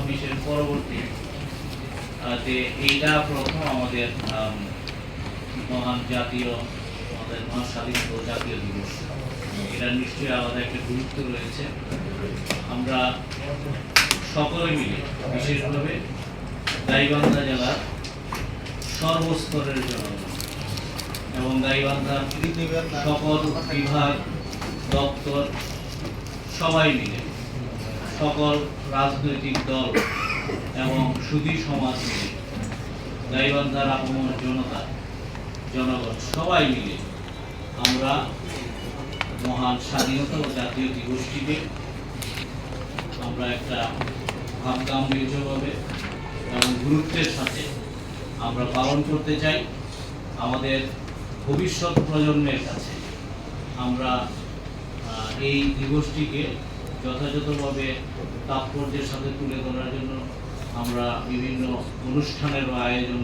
Mission পরবর্তী যে এইটা প্রথম আমাদের মহান জাতীয় আমাদের মহান স্বাধীনতা জাতীয় দিবস। এটা নিশ্চয়ই আলাদা একটা গুরুত্ব রয়েছে। আমরা সকলে মিলে বিশেষভাবে গাইবান্ধা জেলার সর্বস্তরের জনগণ এবং গাইবান্ধার সকল বিভাগ দপ্তর সবাই মিলে সকল রাজনৈতিক দল এবং সুধী সমাজ মিলে গাইবান্ধার আপমর জনগণ সবাই মিলে আমরা মহান স্বাধীনতা ও জাতীয় দিবসটিকে আমরা একটা ভাবগাম্ভীর্যভাবে এবং গুরুত্বের সাথে আমরা পালন করতে চাই। আমাদের ভবিষ্যৎ প্রজন্মের কাছে আমরা এই দিবসটিকে যথাযথভাবে তাৎপর্যের সাথে তুলে ধরার জন্য আমরা বিভিন্ন অনুষ্ঠানেরও আয়োজন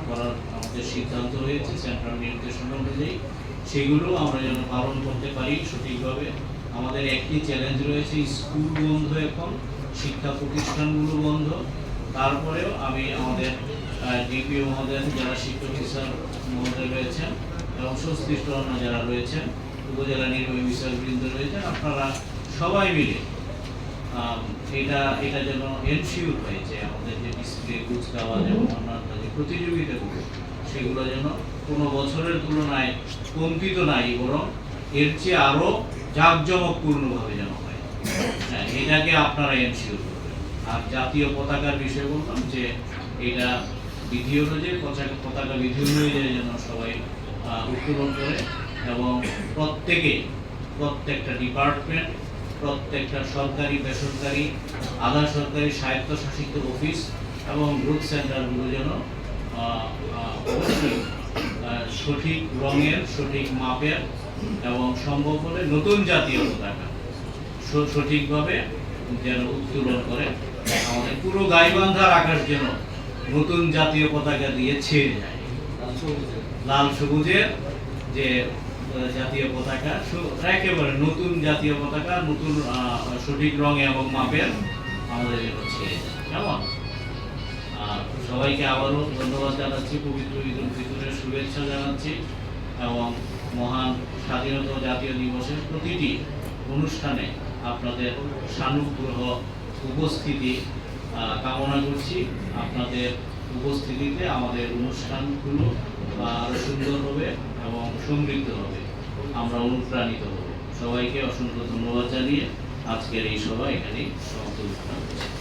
করার আমাদের সিদ্ধান্ত হয়েছে সেন্ট্রাল নির্দেশন অনুযায়ী। সেগুলো আমরা যেন পালন করতে পারি সঠিকভাবে। আমাদের একটি চ্যালেঞ্জ রয়েছে, স্কুল বন্ধ, এখন শিক্ষা প্রতিষ্ঠানগুলো বন্ধ। তারপরেও আমি আমাদের ডিপিও মহোদয়, যারা শিক্ষক অফিসার মহোদয় রয়েছেন এবং সংশ্লিষ্ট অন্য যারা রয়েছেন, উপজেলা নির্বাহী বিষয়বৃন্দ রয়েছেন, আপনারা সবাই মিলে এটা যেন এনশিওর হয়েছে আমাদের যে ডিসপ্লে কুচকাওয়াজ এবং অন্যান্য যে প্রতিযোগিতাগুলো সেগুলো যেন কোনো বছরের তুলনায় কমতিত নাই, বরং এর চেয়ে আরও জাঁকজমকপূর্ণভাবে যেন হয়। হ্যাঁ, এটাকে আপনারা এনশিওর করবেন। আর জাতীয় পতাকার বিষয়ে বললাম যে এটা বিধি অনুযায়ী পতাকা বিধি অনুযায়ী যেন সবাই উত্তোলন করে এবং প্রত্যেকটা ডিপার্টমেন্ট, প্রত্যেকটা সরকারি, বেসরকারি, আধা সরকারি, স্বায়ত্তশাসিত অফিস এবং গ্রুপ সেন্টারগুলো যেন অবশ্যই সঠিক রঙের, সঠিক মাপের এবং সম্ভব হলে নতুন জাতীয় পতাকা সঠিকভাবে যেন উত্তোলন করে। আমাদের পুরো গাইবান্ধার আকাশ যেন নতুন জাতীয় পতাকা দিয়ে ছেয়ে যায়। লাল সবুজের যে জাতীয় পতাকা, একেবারে নতুন জাতীয় পতাকা, নতুন সঠিক রঙে এবং মাপের আমাদের হচ্ছে। কেমন? সবাইকে আবারও ধন্যবাদ জানাচ্ছি, পবিত্র ঈদুল ফিতরের শুভেচ্ছা জানাচ্ছি এবং মহান স্বাধীনতা জাতীয় দিবসের প্রতিটি অনুষ্ঠানে আপনাদের সানুগ্রহ উপস্থিতি কামনা করছি। আপনাদের উপস্থিতিতে আমাদের অনুষ্ঠানগুলো আরো সুন্দর হবে এবং সমৃদ্ধ হবে, আমরা অনুপ্রাণিত হব। সবাইকে অসংখ্য ধন্যবাদ জানিয়ে আজকের এই সভা এখানেই সমাপ্ত করছি।